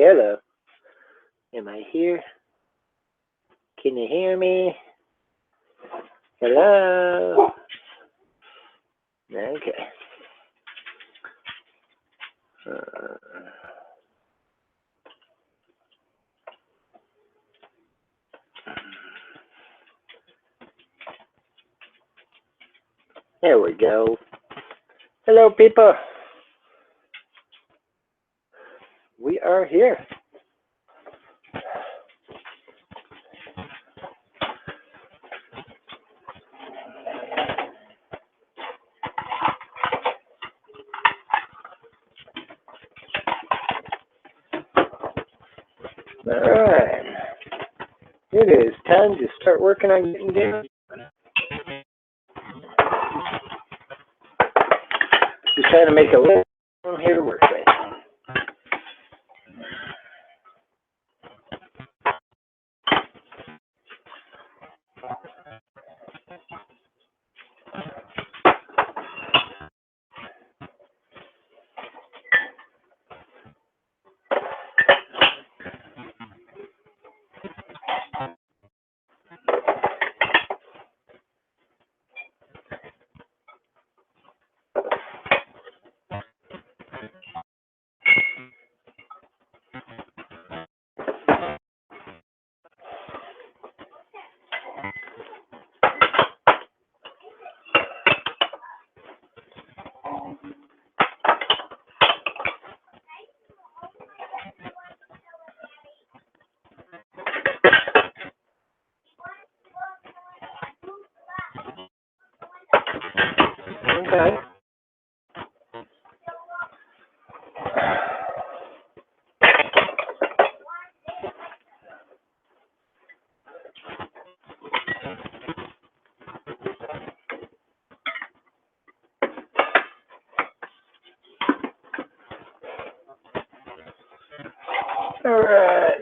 Hello. Am I here? Can you hear me? Hello? Okay. There we go. Hello, people. We are here. All right. It is time to start working on getting dinner. Just trying to make a little room here to work with. Okay. All right.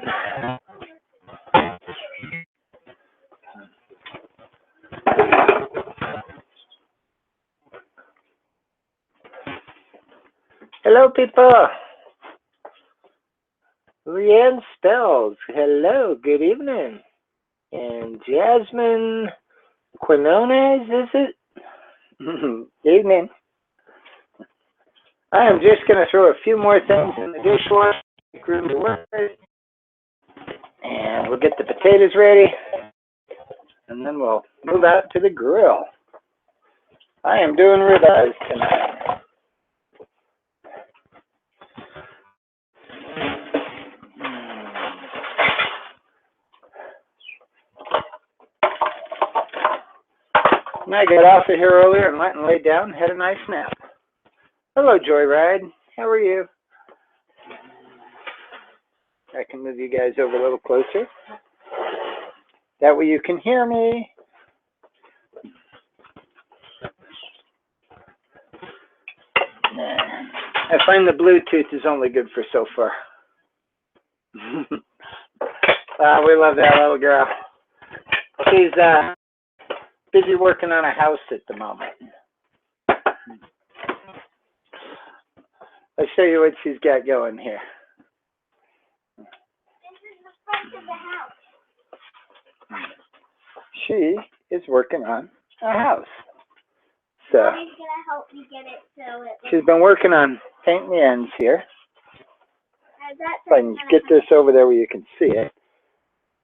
Hello, people. Leanne Spells. Hello. Good evening. And Jasmine Quinones, is it? Evening. I am just going to throw a few more things in the dishwasher. Make room to work with. And we'll get the potatoes ready. And then we'll move out to the grill. I am doing ribeyes tonight. And I got off of here earlier and went and laid down and had a nice nap. Hello, Joyride. How are you? I can move you guys over a little closer. That way you can hear me. I find the Bluetooth is only good for so far. We love that little girl. She's busy working on a house at the moment. I'll show you what she's got going here. This is the front of the house. She is working on a house. So Mommy's gonna help me get it so it. She's been working on painting the ends here. If I can get this over there where you can see it.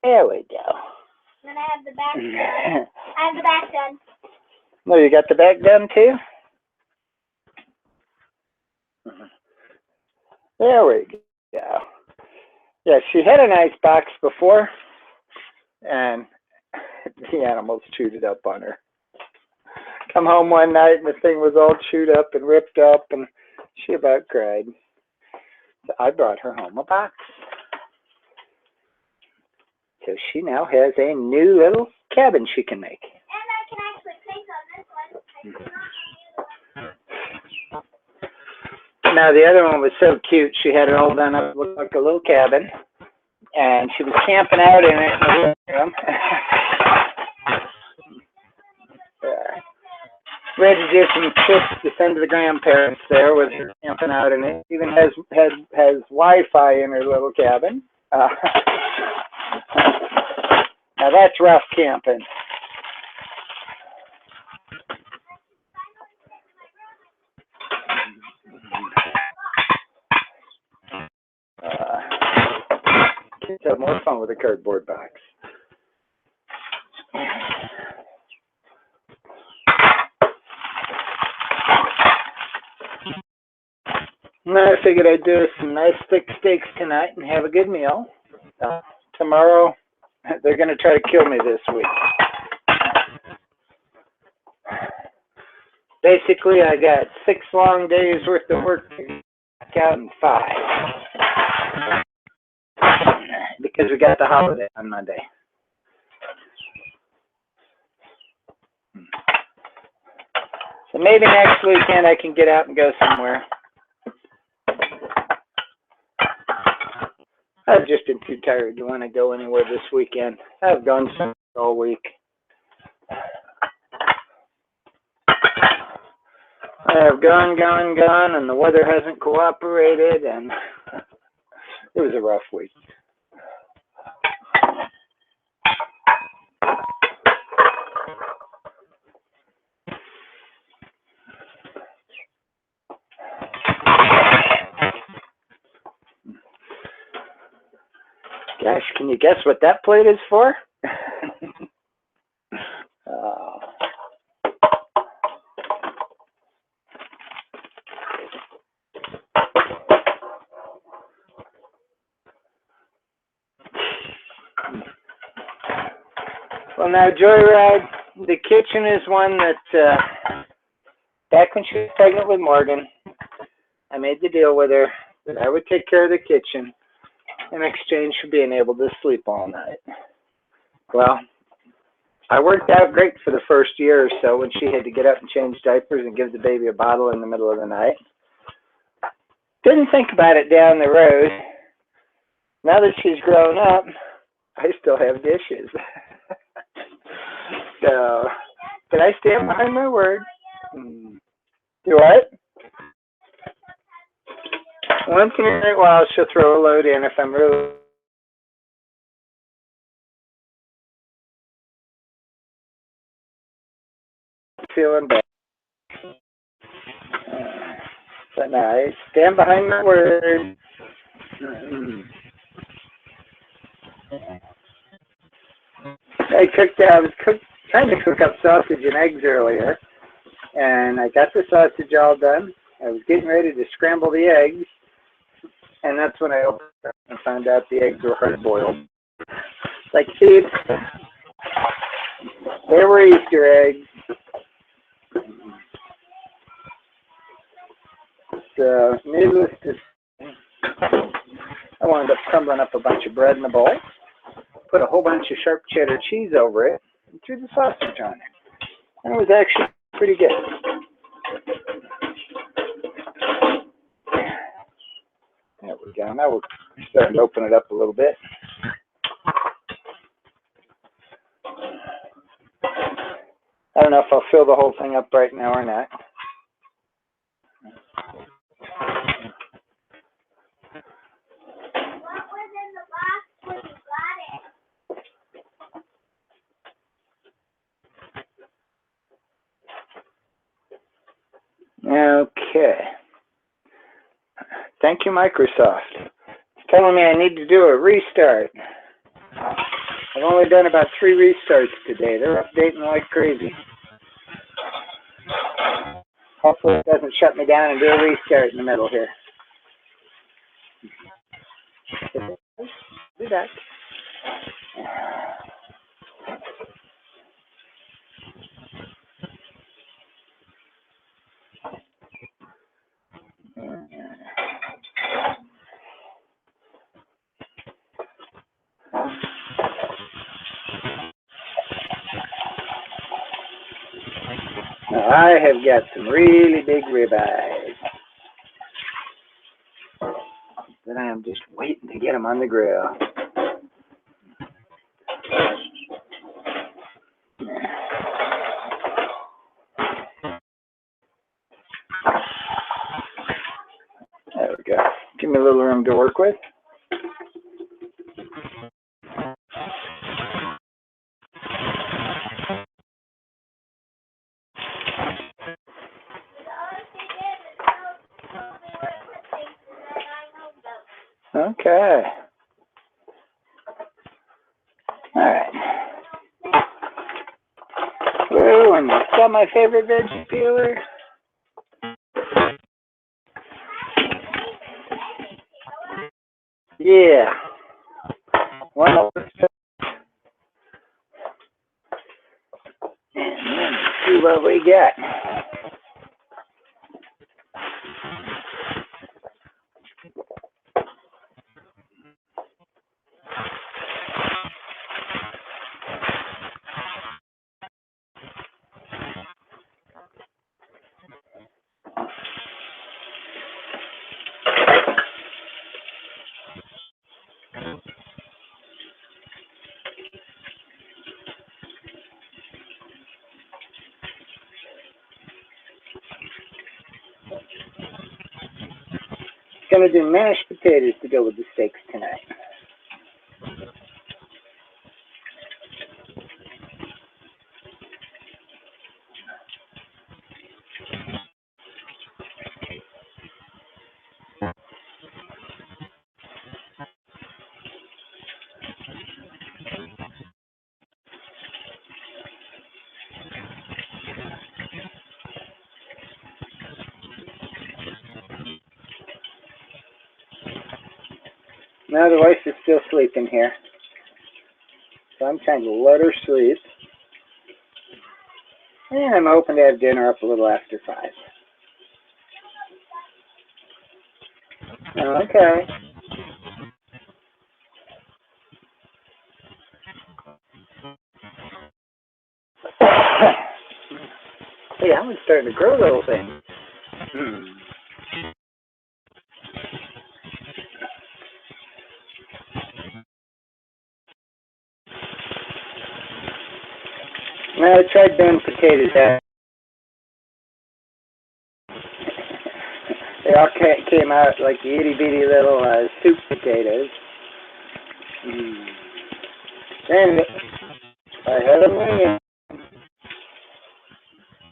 There we go. Then I have the back done. I have the back done. No, you got the back done too? There we go. Yeah, she had a nice box before, and the animals chewed it up on her. Come home one night and the thing was all chewed up and ripped up, and she about cried. So I brought her home a box. So she now has a new little cabin she can make. And I can actually paint on this one. Now the other one was so cute. She had it all done up, looked like a little cabin, and she was camping out in it in the living room. We had to do some trips to send to the grandparents there with her camping out in it. Even has Wi-Fi in her little cabin. Now that's rough camping. Kids have more fun with a cardboard box. And then I figured I'd do some nice thick steaks tonight and have a good meal. Tomorrow, they're going to try to kill me this week. Basically, I got 6 long days worth of work to knock out in 5. Because we got the holiday on Monday. So maybe next weekend I can get out and go somewhere. I've just been too tired to want to go anywhere this weekend. I've gone somewhere all week. I've gone, and the weather hasn't cooperated, and it was a rough week. Gosh, can you guess what that plate is for? Well, now, Joyride, the kitchen is one that, back when she was pregnant with Morgan, I made the deal with her that I would take care of the kitchen in exchange for being able to sleep all night. Well, I worked out great for the first year or so when she had to get up and change diapers and give the baby a bottle in the middle of the night. Didn't think about it down the road. Now that she's grown up, I still have dishes. So, did I stand behind my word? Do what? Once in a while, she'll throw a load in if I'm really feeling bad. But no, I stand behind my word. I was trying to cook up sausage and eggs earlier, and I got the sausage all done. I was getting ready to scramble the eggs, and that's when I opened it up and found out the eggs were hard-boiled. Like, see, there were Easter eggs. So, needless to say, I wound up crumbling up a bunch of bread in the bowl, put a whole bunch of sharp cheddar cheese over it, and threw the sausage on it. And it was actually pretty good. There we go. Now we're starting to open it up a little bit. I don't know if I'll fill the whole thing up right now or not. What was in the box when you got it? Okay. Thank you, Microsoft. It's telling me I need to do a restart. I've only done about 3 restarts today. They're updating like crazy. Hopefully it doesn't shut me down and do a restart in the middle here. Do that. Now I have got some really big ribeyes that I am just waiting to get them on the grill. with? Okay. All right. Ooh, and it's got my favorite veggie peeler. Yeah. Well, let's see what we got. Gonna do mashed potatoes to go with the steaks tonight. Now the wife is still sleeping here, so I'm trying to let her sleep. And I'm hoping to have dinner up a little after 5. Okay. Hey, I'm starting to grow little things. Now I tried doing potatoes out. They all came out like itty bitty little soup potatoes. And I had them in.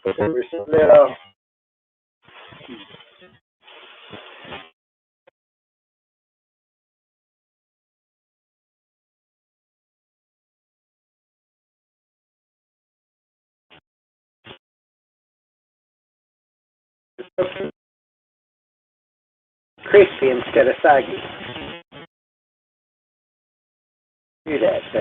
But they were so little. Crispy instead of soggy. Do that, so.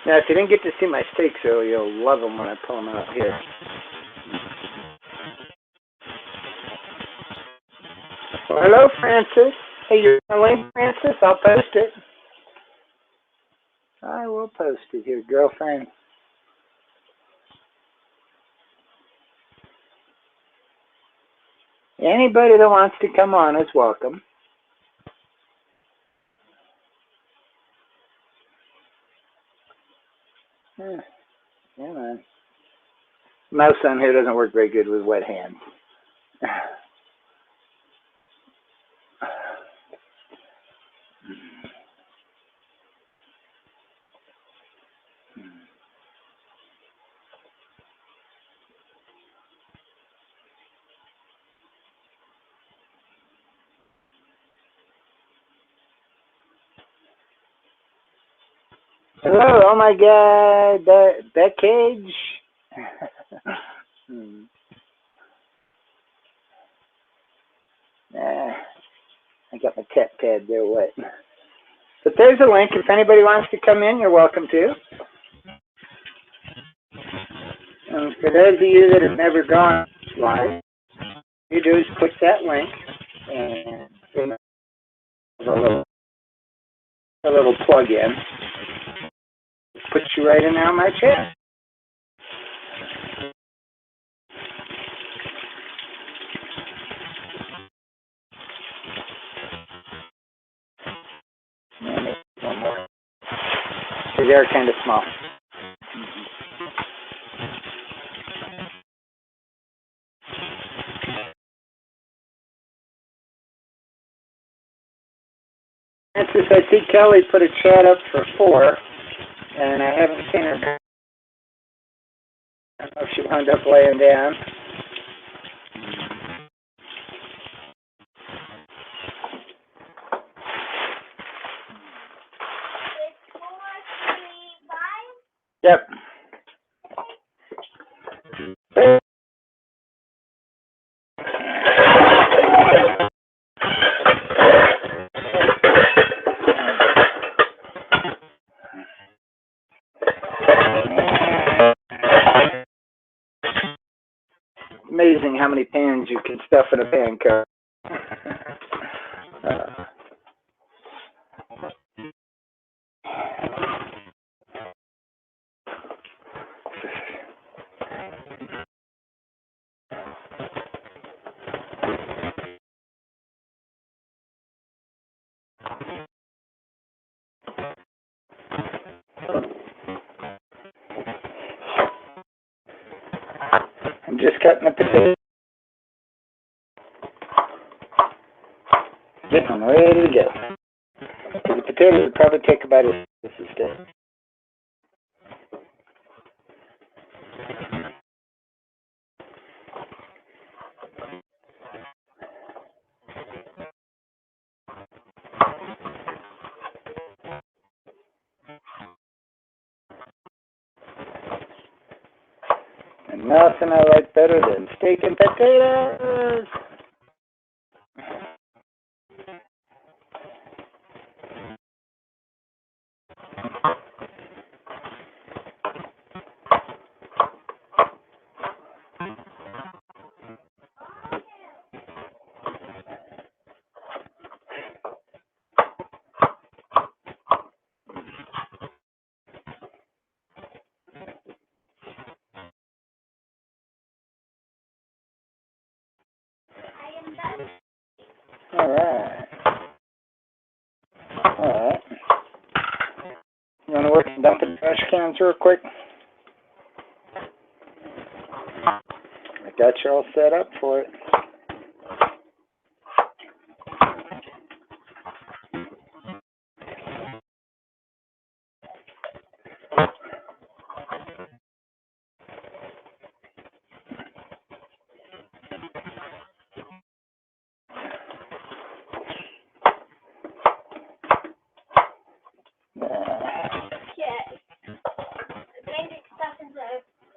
Now, if you didn't get to see my steaks earlier, you'll love them when I pull them out here. Well, hello, Francis. Hey, you're on the link, Francis? I'll post it. I will post it here, girlfriend. Anybody that wants to come on is welcome. Yeah, man. Mouse on here doesn't work very good with wet hands. Hello, oh my God, that cage. I got my cat pad there wet. But there's a link. If anybody wants to come in, you're welcome to. And for those of you that have never gone live, you do is click that link and a little plug-in. Puts you right in there on my chat. One more. They're kind of small. Francis, I see Kelly put a chat up for 4, and I haven't seen her. I don't know if she wound up laying down. Yep. Amazing how many pans you can stuff in a pan coat. I'm just cutting the potato. Yep, I'm ready to go. The potatoes would probably take about this instead. And nothing I like better than steak and potatoes. All right. All right. You want to work and dump the trash cans real quick? I got you all set up for it.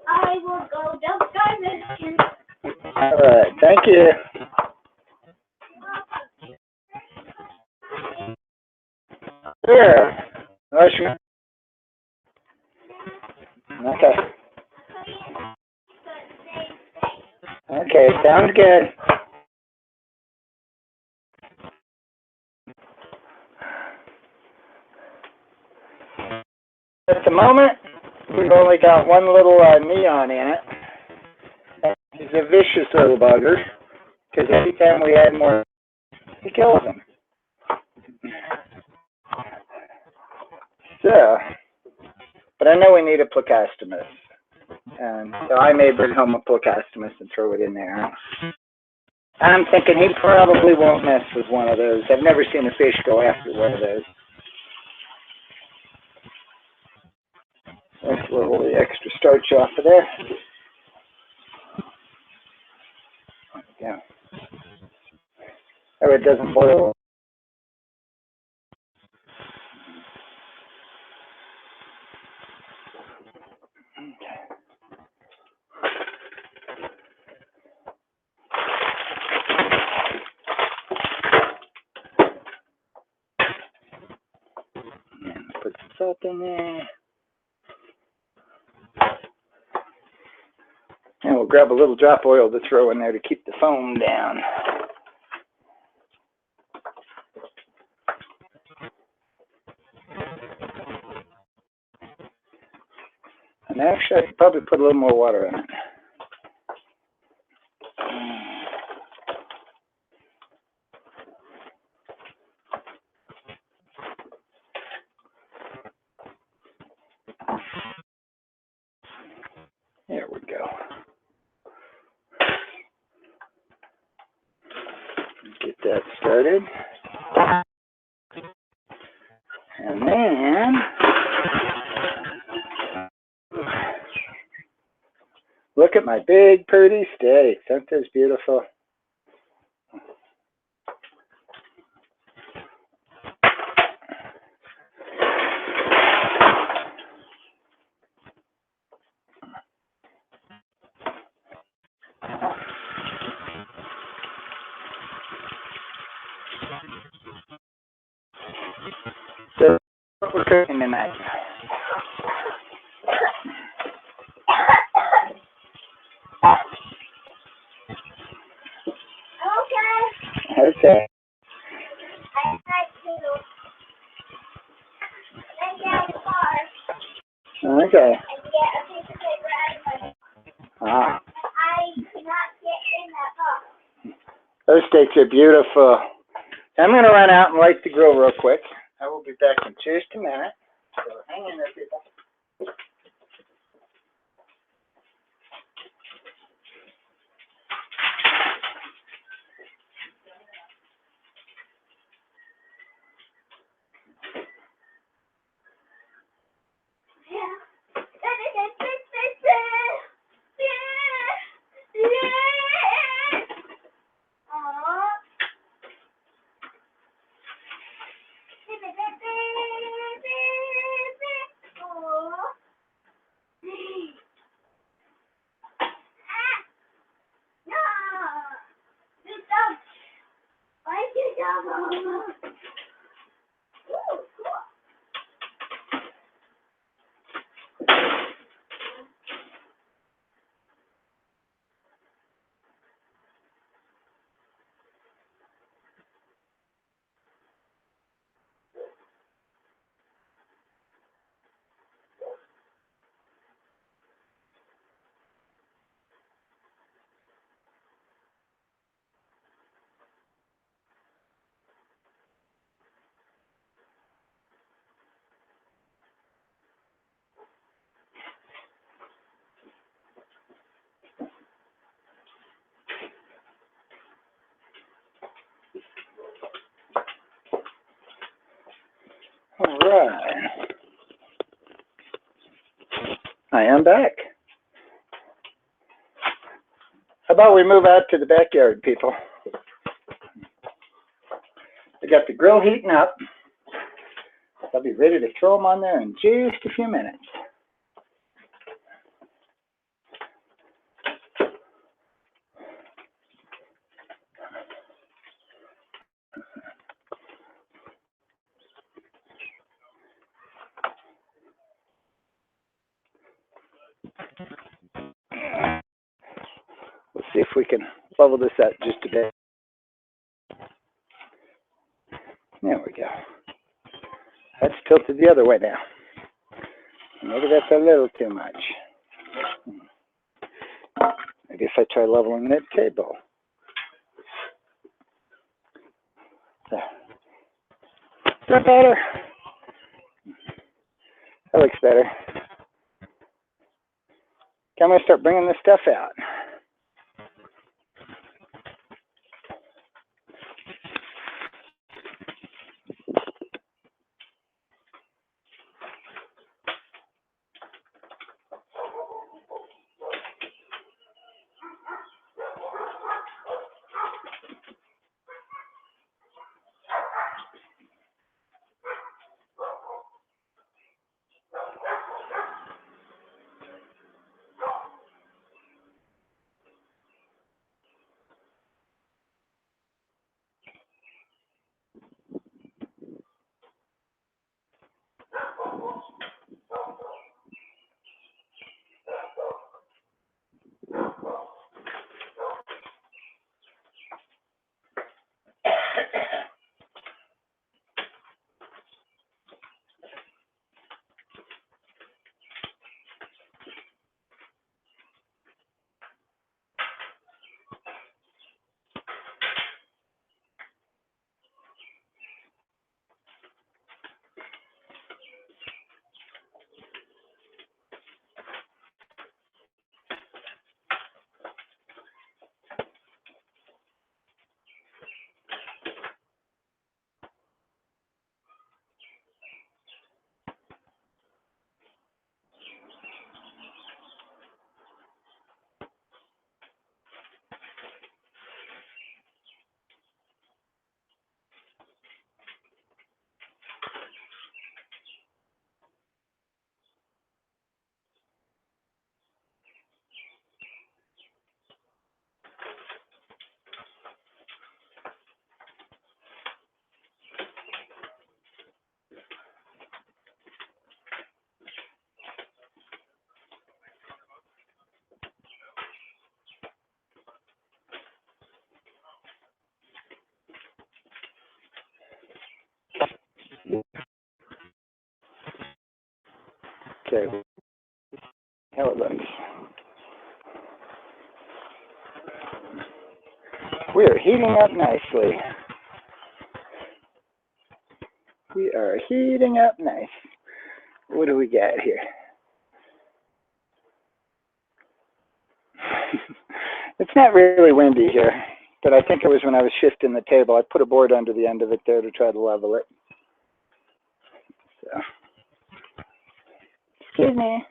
I will go dump garbage. All right. Thank you. Sure. Okay. Okay, sounds good. At the moment, we've only got one little neon in it. He's a vicious little bugger, because every time we add more, he kills them. So, but I know we need a plecostomus. And so I may bring home a plecostomus and throw it in there. I'm thinking he probably won't mess with one of those. I've never seen a fish go after one of those. Let's roll the extra starch off of there. Yeah. Oh, it doesn't boil. Put some salt in there. And we'll grab a little drop oil to throw in there to keep the foam down. And actually, I could probably put a little more water in it. There we go. Get that started. And look at my big, pretty steaks. Aren't those beautiful? So what we're cooking tonight. Okay. Okay. I had to lay down the car Okay. and get a piece of paper out of my Ah, I could not get in that box. those steaks are beautiful. I'm going to run out and light the grill real quick. I will be back in just a minute. So hang in there, people. All right. I am back. How about we move out to the backyard, people? I got the grill heating up. I'll be ready to throw them on there in just a few minutes. Let's see if we can level this out just a bit. There we go. That's tilted the other way now. Maybe that's a little too much. Maybe if I try leveling that table. There. Is that better? That looks better. Okay, I'm going to start bringing this stuff out. Okay, how it looks. We're heating up nicely. We are heating up nice. What do we got here? It's not really windy here, but I think it was when I was shifting the table. I put a board under the end of it there to try to level it. So, excuse me.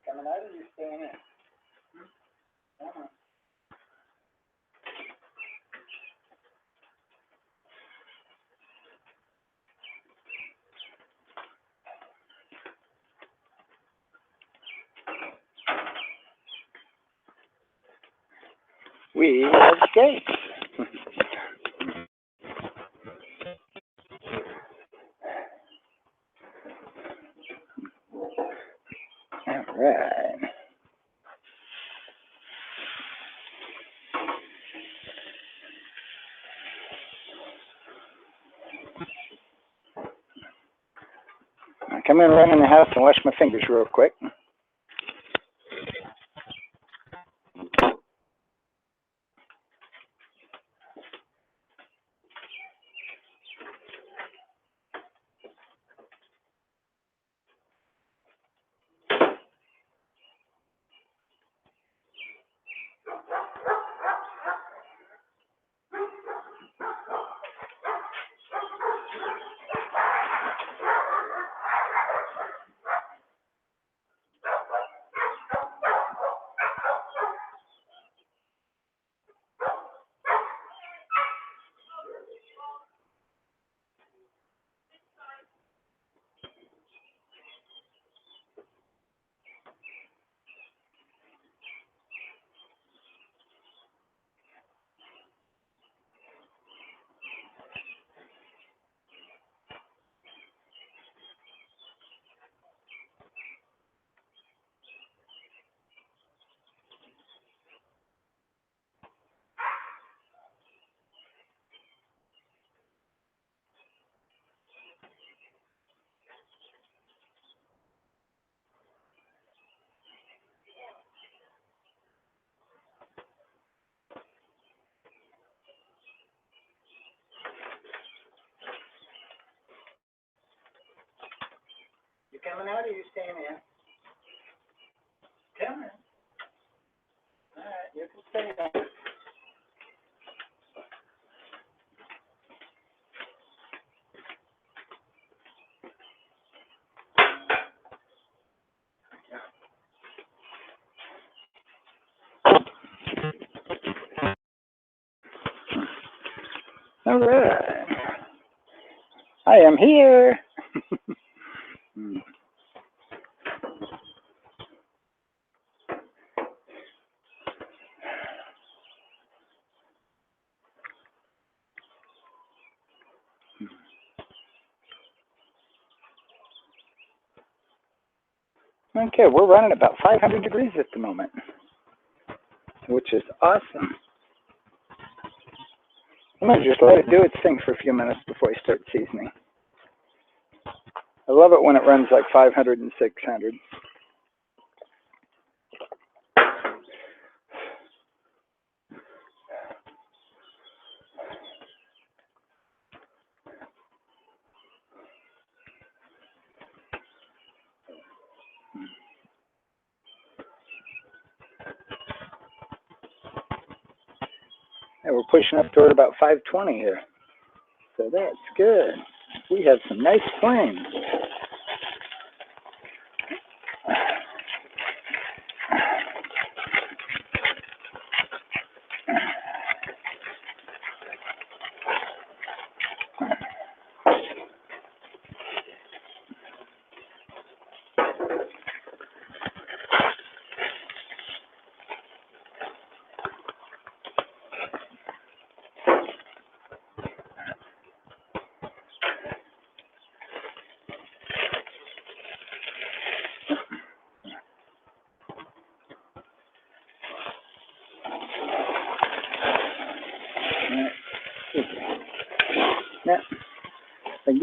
Coming out or you staying in? We have skates. All right. I'll come in, run in the house, and wash my fingers real quick. You coming out or you staying in? Come in. All right, you can stay in. All right. I am here. Okay, we're running about 500 degrees at the moment, which is awesome. I'm going to just let it do its thing for a few minutes before I start seasoning. I love it when it runs like 500 and 600. And we're pushing up toward about 520 here. So that's good. We have some nice flames.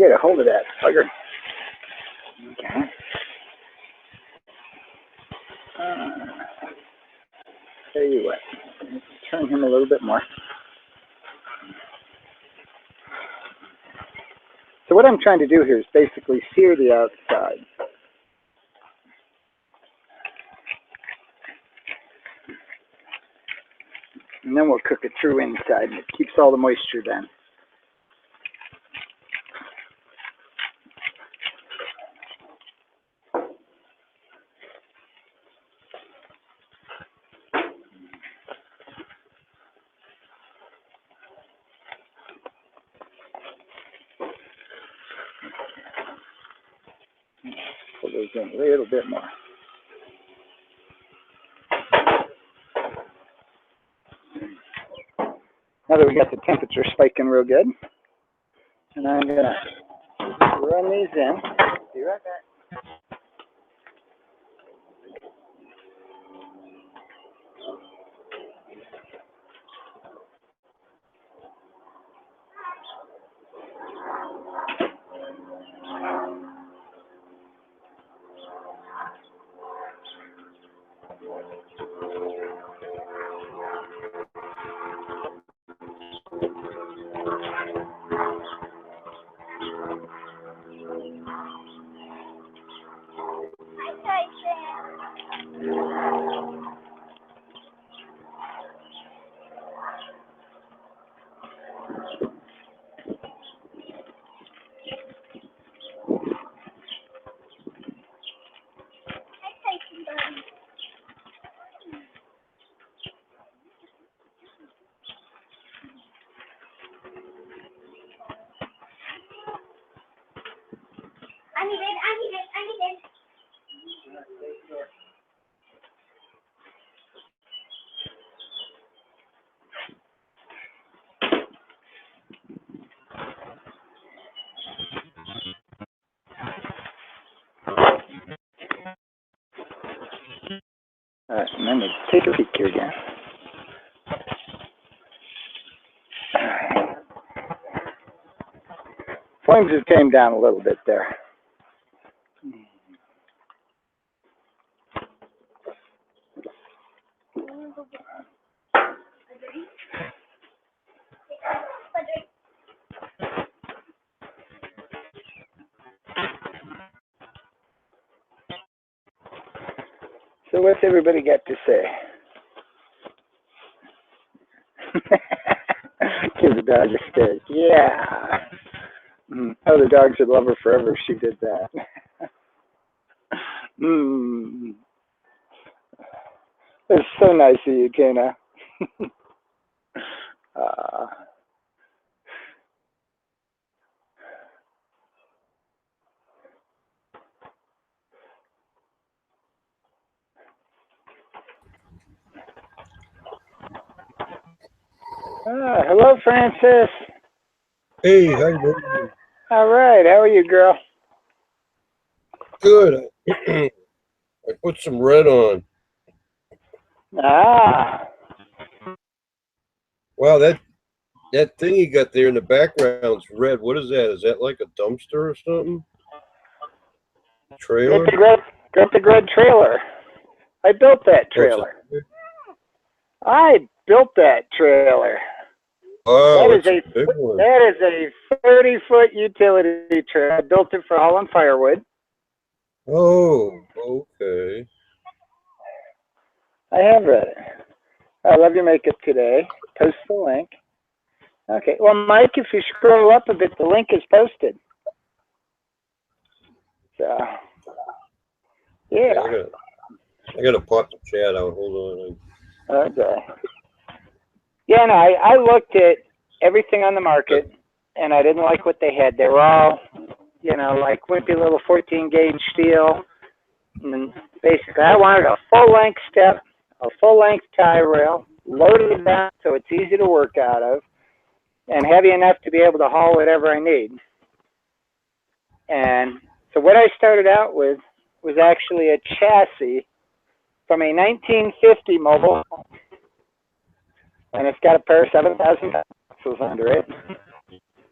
get a hold of that bugger. Okay. Tell you what, let's turn him a little bit more. So what I'm trying to do here is basically sear the outside. And then we'll cook it through inside, and it keeps all the moisture then. Pull those in a little bit more. Now that we got the temperature spiking real good, and I'm gonna run these in. Be right back. I need it. All right, and then we take a peek here again. Flames have came down a little bit there. So what's everybody got to say? Give the dog a stick. Yeah. Other dogs would love her forever if she did that. It's so nice of you, Kana. Hello, Francis. Hey, how you doing? All right, how are you, girl? Good. I put some red on. Ah. Wow, that thing you got there in the background's red. What is that? Is that like a dumpster or something? Trailer? Got the red trailer. I built that trailer. I built that trailer. Oh, that is it's a big one. That is a 30-foot utility trailer. I built it for hauling firewood. Oh, okay. I have read it. I love your makeup today. Post the link. Okay. Well, Mike, if you scroll up a bit, the link is posted. So, yeah. Okay, I gotta pop the chat out. Hold on. Okay. Yeah, no, I looked at everything on the market, and I didn't like what they had. They were all, like wimpy little 14-gauge steel. And basically, I wanted a full-length step, a full-length tie rail, loaded down so it's easy to work out of, and heavy enough to be able to haul whatever I need. And so what I started out with was actually a chassis from a 1950 mobile, and it's got a pair of 7,000 axles under it.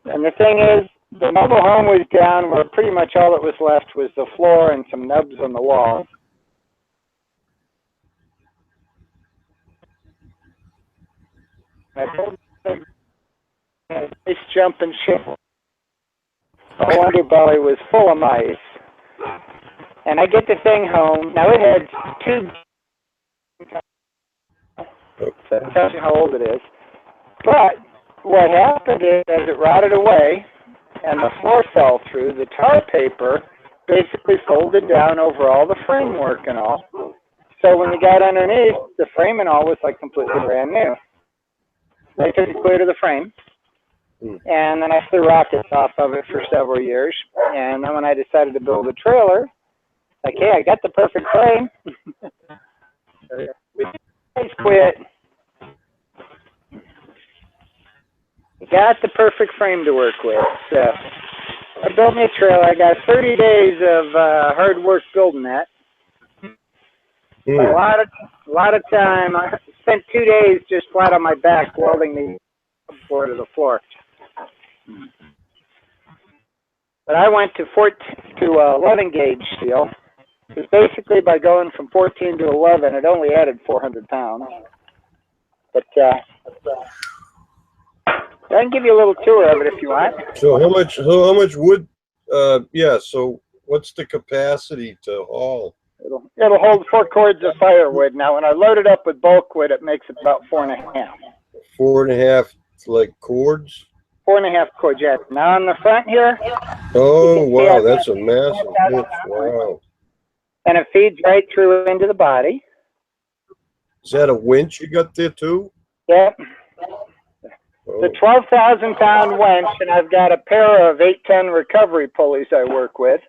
And the thing is, the mobile home was down where pretty much all that was left was the floor and some nubs on the wall. Nice jumping ship. The underbelly was full of mice. And I get the thing home. Now it had two. That tells you how old it is. But what happened is, as it rotted away and the floor fell through, the tar paper basically folded down over all the framework and all. So when you got underneath, the frame and all was like completely brand new. I took it clear to the frame. And then I threw rockets off of it for several years. And then when I decided to build a trailer, like, hey, I got the perfect frame. We guys quit. Got the perfect frame to work with. So I built me a trailer. I got 30 days of hard work building that. A lot of time. I spent 2 days just flat on my back welding the floor to the floor. But I went to 11 gauge steel. Because basically by going from 14 to 11, it only added 400 pounds. But I can give you a little tour of it if you want. So how much wood? Yeah. So what's the capacity to haul? It'll hold 4 cords of firewood. Now, when I load it up with bulk wood, it makes about 4.5. 4.5 like cords? 4.5 cords, yeah. Now on the front here. Oh wow, that's a massive hitch. Wow. And it feeds right through into the body. Is that a winch you got there too? Yep. Oh. The 12,000 pound winch, and I've got a pair of 8-ton recovery pulleys I work with.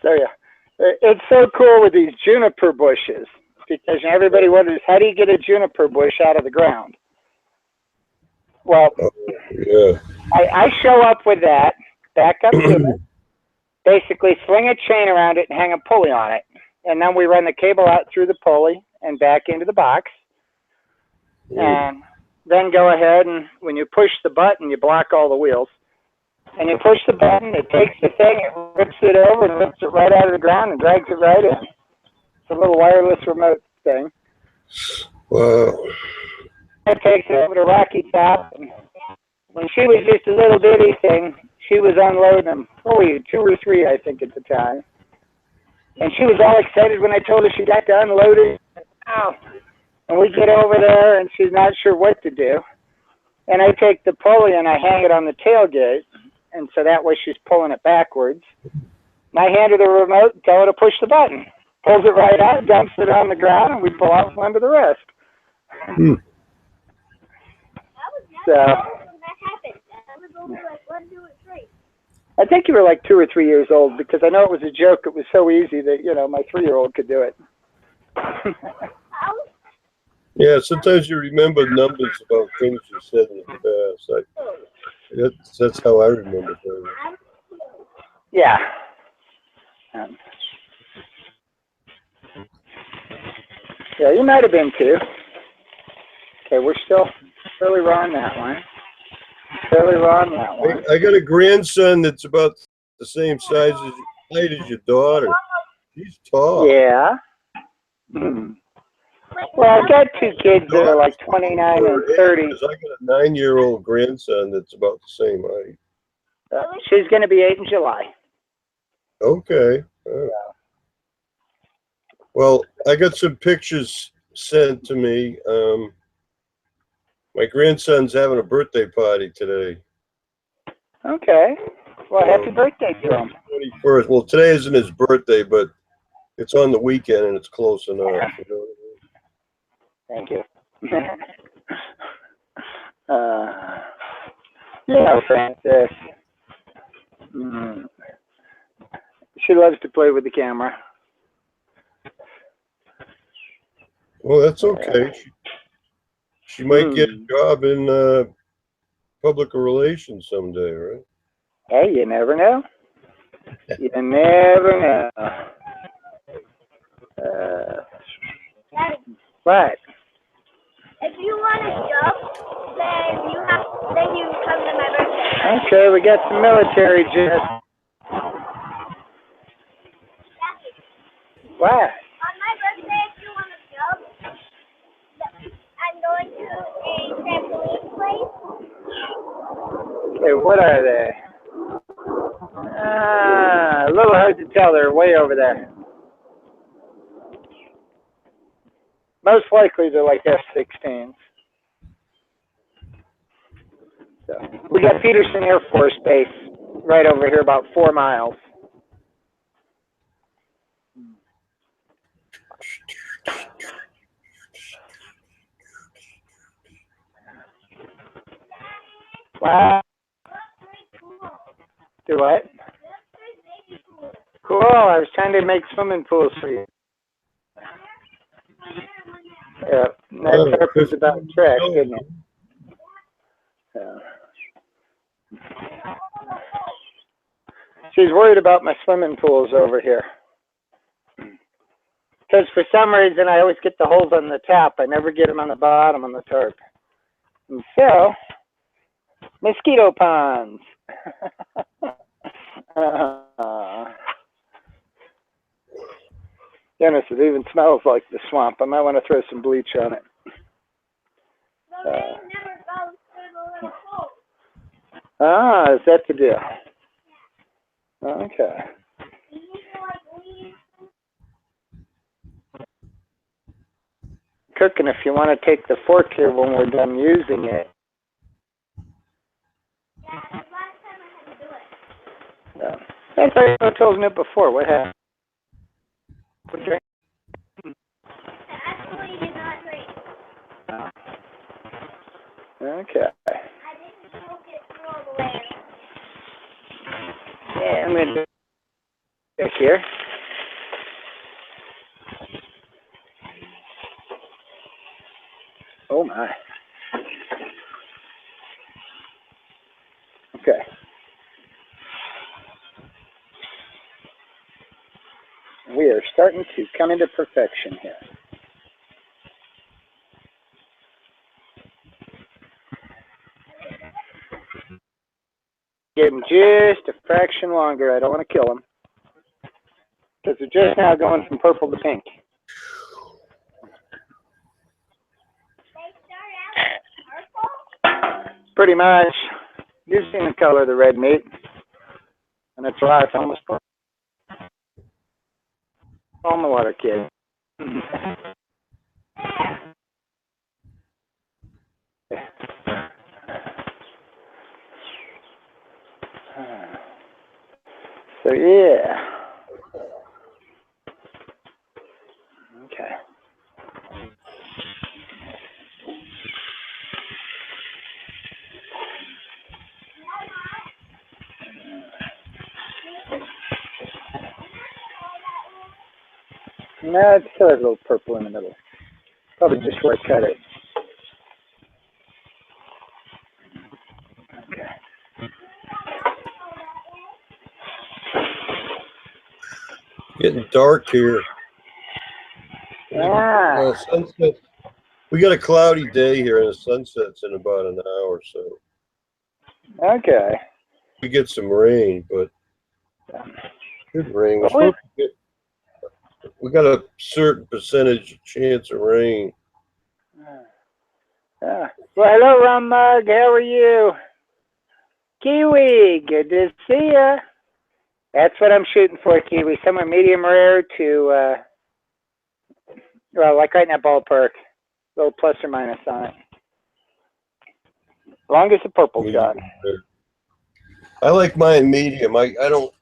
So yeah, it's so cool with these juniper bushes because everybody wonders, how do you get a juniper bush out of the ground? Well, yeah. I show up with that, back up to it, basically sling a chain around it and hang a pulley on it. And then we run the cable out through the pulley and back into the box. And then go ahead and when you push the button, you block all the wheels. And you push the button, it takes the thing, it rips it over and rips it right out of the ground and drags it right in. It's a little wireless remote thing. Wow. It takes it over to Rocky Top. And when she was just a little bitty thing, she was unloading them. Probably 2 or 3, I think, at the time. And she was all excited when I told her she got to unload it. Ow. And we get over there, and she's not sure what to do. And I take the pulley and I hang it on the tailgate. And so that way she's pulling it backwards. And I hand her the remote and tell her to push the button. Pulls it right out, dumps it on the ground, and we pull out from under the rest. So, that happened. I was only like 1, 2, or 3. I think you were like 2 or 3 years old because I know it was a joke. It was so easy that, you know, my 3-year-old could do it. Yeah, sometimes you remember numbers about things you said in the past. That's how I remember things. Yeah. Yeah, you might have been too. Okay, we're still fairly raw on that one. Fairly raw on that one. I got a grandson that's about the same size as height as your daughter. She's tall. Yeah. Well, I've got 2 kids that are like 29 and 30. I got a 9-year-old grandson that's about the same height. She's going to be 8 in July. Okay. Well, I got some pictures sent to me. My grandson's having a birthday party today. Okay. Well, happy birthday to him. 21st. Well, today isn't his birthday, but it's on the weekend and it's close enough. You know what I mean? Thank you. Yeah, Francis. She loves to play with the camera. Well, that's okay. She might get a job in public relations someday, right? Hey, you never know. You never know. What? If you want to jump, then you come to my birthday. Okay, we got some military jets. What? On my birthday, if you want to jump, I'm going to a trampoline place. Okay, what are they? A little hard to tell. They're way over there. Most likely they're like F-16s. So, we got Peterson Air Force Base right over here, about 4 miles. Wow. Do what? Cool. I was trying to make swimming pools for you. Yeah, that tarp was about trash, didn't it? Yeah. She's worried about my swimming pools over here. Because for some reason I always get the holes on the top. I never get them on the bottom on the tarp. And so, mosquito ponds. Goodness, it even smells like the swamp. I might want to throw some bleach on it. The rain never goes through the little hole. Ah, is that the deal? Okay. You need to like leave. Cooking, if you want to take the fork here when we're done using it. Yeah, the last time I had to do it. Yeah. I thought I told it before. What happened? What drink? Actually, did not drink. Oh. Okay. I didn't smoke it through all the way. Yeah, I'm going to do it here. Oh my. Okay. We are starting to come into perfection here. Give them just a fraction longer. I don't want to kill them. Because they're just now going from purple to pink. They start out purple? Pretty much. You've seen the color of the red meat. And it's right. It's almost purple. On the water, kid. So, yeah. Okay. No, it still has a little purple in the middle. Probably just where I cut it. Okay. Getting dark here. Ah. Sunset. We got a cloudy day here, and the sunset's in about an hour or so. Okay. We get some rain, but good rain. We got a certain percentage chance of rain. Yeah. Well, hello, Rum Mug. How are you? Kiwi, good to see ya. That's what I'm shooting for, Kiwi. Somewhere medium rare to, well, like right in that ballpark. A little plus or minus on it. As long as the purple's gone. I like mine medium. I don't.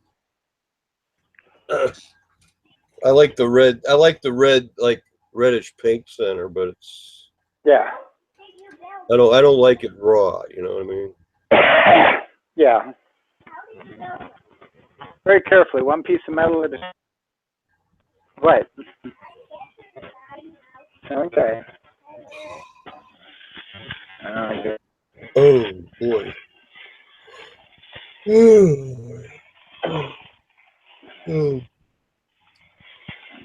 I like the red. I like the red, like reddish pink center, but it's. Yeah. I don't like it raw. You know what I mean? Yeah. Very carefully. One piece of metal at a time. What? Okay. Oh boy. Oh.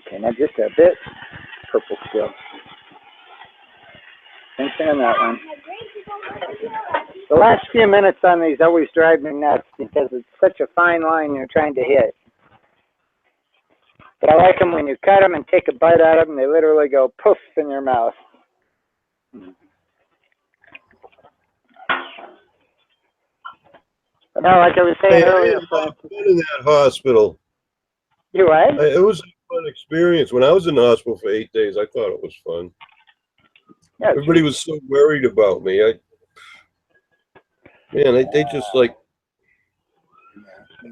Okay, now just a bit purple still. I think in that one. The last few minutes on these always drive me nuts because it's such a fine line you're trying to hit. But I like them when you cut them and take a bite out of them, they literally go poof in your mouth. But no, like I was saying Hey, I earlier, had a lot of fun in that hospital. you what? It was a fun experience. When I was in the hospital for 8 days, I thought it was fun. Yeah, Everybody was so worried about me. Man, they just like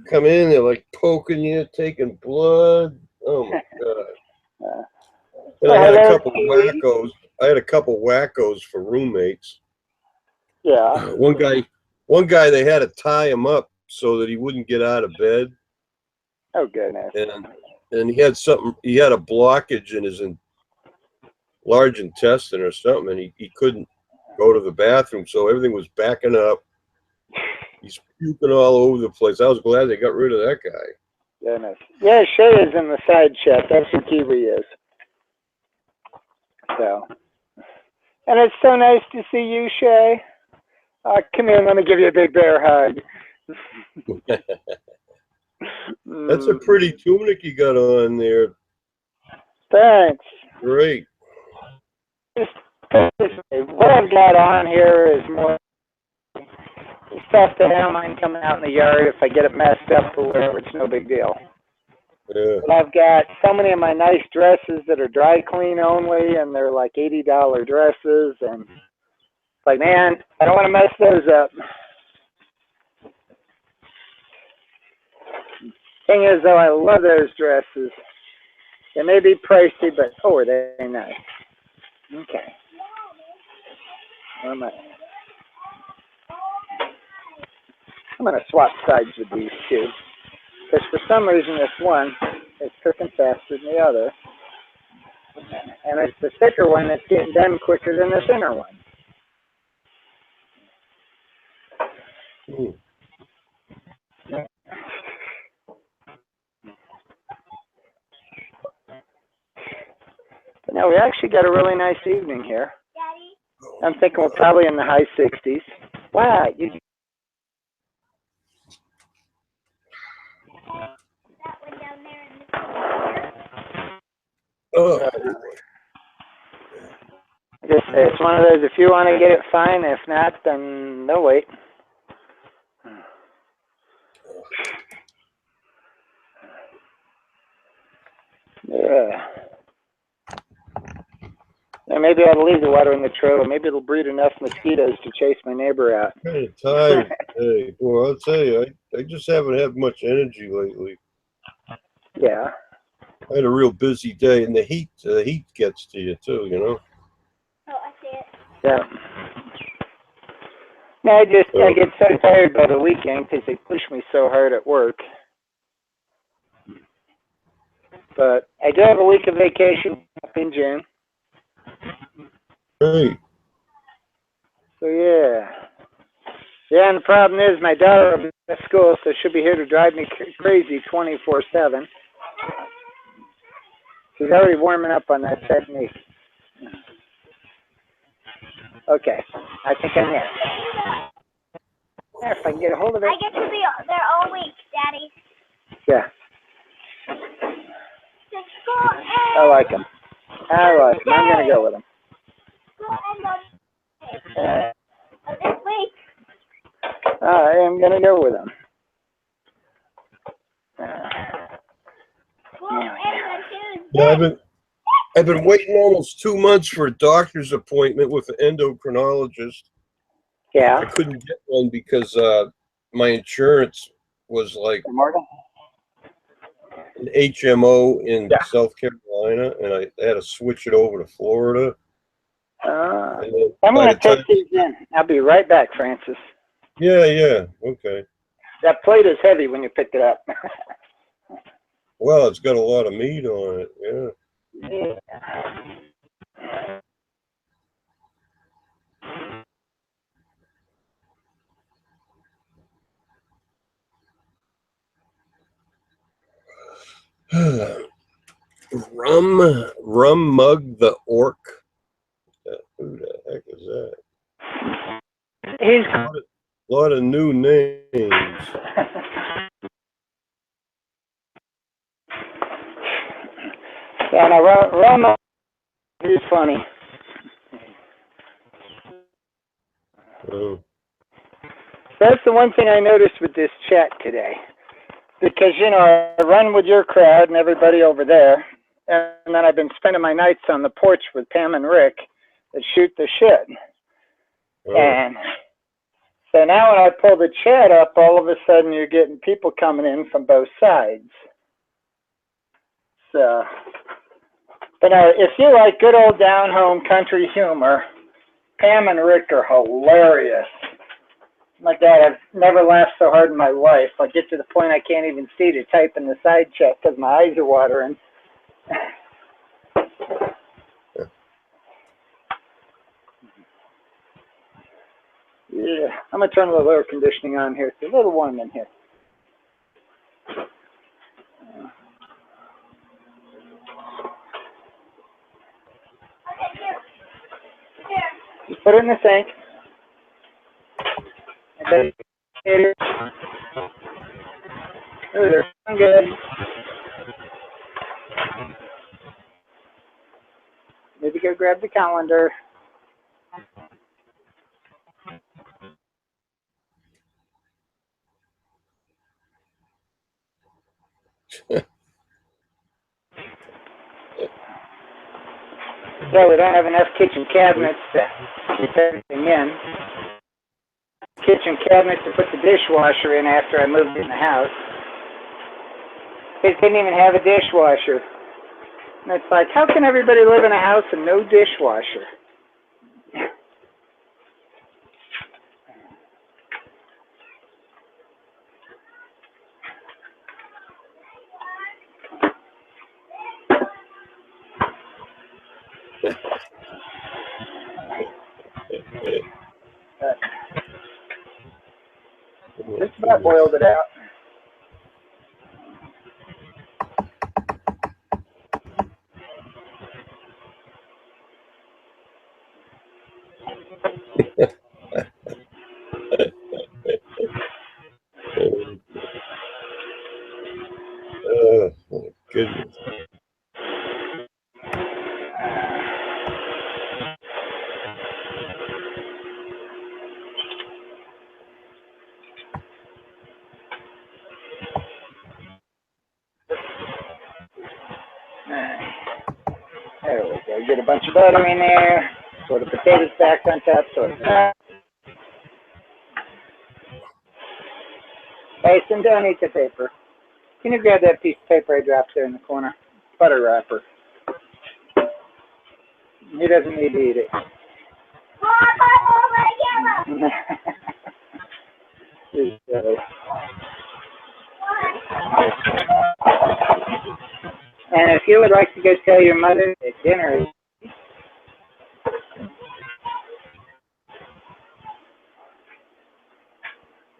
come in, they're like poking you, taking blood. Oh my God. And I had a couple wackos. I had a couple wackos for roommates. Yeah. One guy, they had to tie him up so that he wouldn't get out of bed. Oh goodness. And he had a blockage in his large intestine or something, and he couldn't go to the bathroom, so everything was backing up. He's puking all over the place. I was glad they got rid of that guy. Goodness. Yeah, Shay is in the side chat. That's who Kiwi is. So, and it's so nice to see you, Shay. Come here, let me give you a big bear hug. That's a pretty tunic you got on there. Thanks. Great. What I've got on here is more stuff that I don't mind coming out in the yard. If I get it messed up or whatever, it's no big deal. Yeah. But I've got so many of my nice dresses that are dry clean only, and they're like $80 dresses, and it's like, man, I don't want to mess those up. Thing is, though, I love those dresses. They may be pricey, but oh, are they nice? Okay. Where am I? I'm going to swap sides with these two. Because for some reason this one is cooking faster than the other. And it's the thicker one that's getting done quicker than the thinner one. But now we actually got a really nice evening here. Daddy? I'm thinking we're probably in the high 60s. Wow, you That one down there in the corner. Oh. just say it's one of those, if you want to get it, fine. If not, then they'll wait. Yeah. And maybe I'll leave the water in the trailer. Maybe it'll breed enough mosquitoes to chase my neighbor out. Kind of tired today. Boy, I'll tell you, I just haven't had much energy lately. Yeah. I had a real busy day, and the heat gets to you too, you know. Oh, I see it. Yeah. No, I get so tired by the weekend because they push me so hard at work. But I do have a week of vacation up in June. Right. So yeah. Yeah, and the problem is my daughter will be at school, so she'll be here to drive me crazy 24/7. She's already warming up on that technique. Okay, I think I'm there. If I can get a hold of it. I get to be there all week, Daddy. Yeah, Just go I like him. I like him. I'm going to go with him. This week. I am going to go with him. Yeah, I've been waiting almost 2 months for a doctor's appointment with an endocrinologist. Yeah. I couldn't get one because my insurance was like an HMO in South Carolina, and I had to switch it over to Florida. I'm going to take these in. I'll be right back, Francis. Yeah, okay. That plate is heavy when you pick it up. Well, it's got a lot of meat on it, yeah. Rum Mug the Orc. Who the heck is that? He's A lot of new names. yeah, no, Roma. He's funny. Oh. That's the one thing I noticed with this chat today. Because, you know, I run with your crowd and everybody over there. And then I've been spending my nights on the porch with Pam and Rick that shoot the shit. Oh. And so now when I pull the chat up, all of a sudden you're getting people coming in from both sides. So, but if you like good old down-home country humor, Pam and Rick are hilarious. My God, I've never laughed so hard in my life. I get to the point I can't even see to type in the side chat because my eyes are watering. Yeah, I'm going to turn the air conditioning on here. It's a little warm in here. Just put it in the sink. Okay. I'm good. Maybe go grab the calendar. Yeah, we don't have enough kitchen cabinets to keep everything in. Kitchen cabinets to put the dishwasher in after I moved in the house. They didn't even have a dishwasher. And it's like, how can everybody live in a house and no dishwasher? Just about boiled it out. Oh, my goodness. There we go. Get a bunch of butter in there. Sort of potatoes stacked on top. Sort of. Mason, don't eat the paper. Can you grab that piece of paper I dropped there in the corner? Butter wrapper. He doesn't need to eat it. He's silly. And if you would like to go tell your mother that dinner is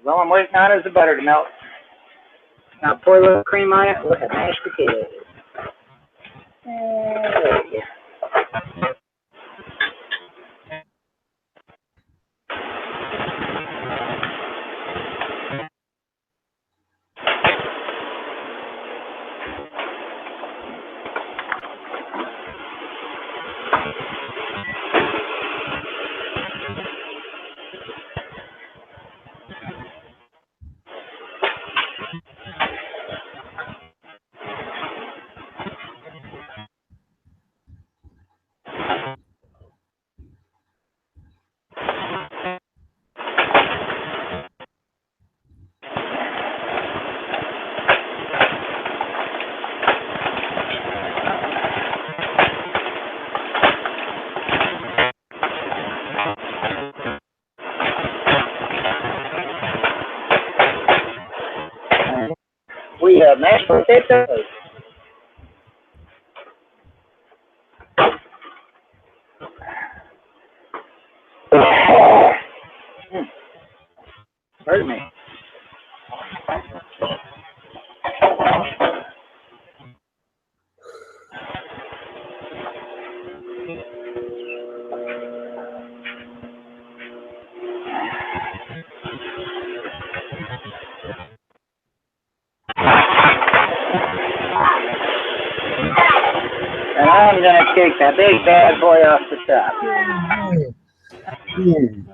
all I'm waiting on is the butter to melt. Now pour a little cream on it with the mashed potatoes. There we go. We have mashed potatoes. Pardon me. I'm gonna take that big bad boy off the top. You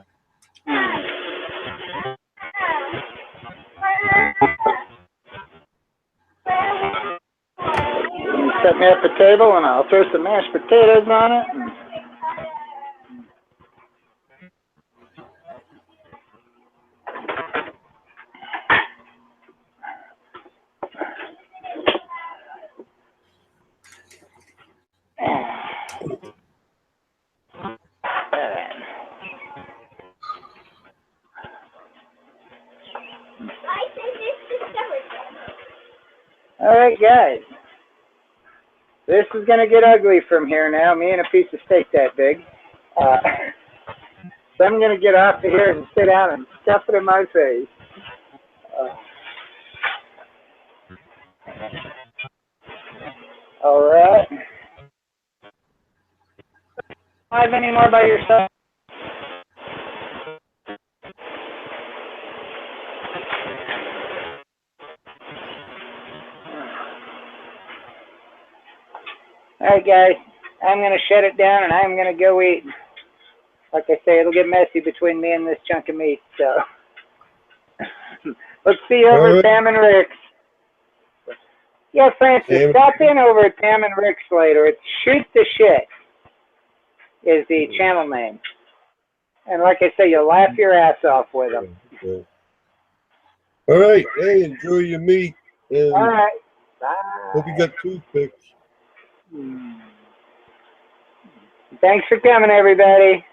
set me up a table and I'll throw some mashed potatoes on it. All right, guys. This is going to get ugly from here now, me and a piece of steak that big. So I'm going to get off of here and sit down and stuff it in my face. All right. Live anymore by yourself? All right, guys. I'm going to shut it down and I'm going to go eat. Like I say, it'll get messy between me and this chunk of meat. So let's see you over at Pam and Rick's. Yeah, Francis, stop in over at Pam and Rick's later. It's Shoot the Shit is the channel name. And like I say, you'll laugh your ass off with them. Okay. All right. Hey, enjoy your meat. And all right. Bye. Hope you got toothpicks. Thanks for coming, everybody.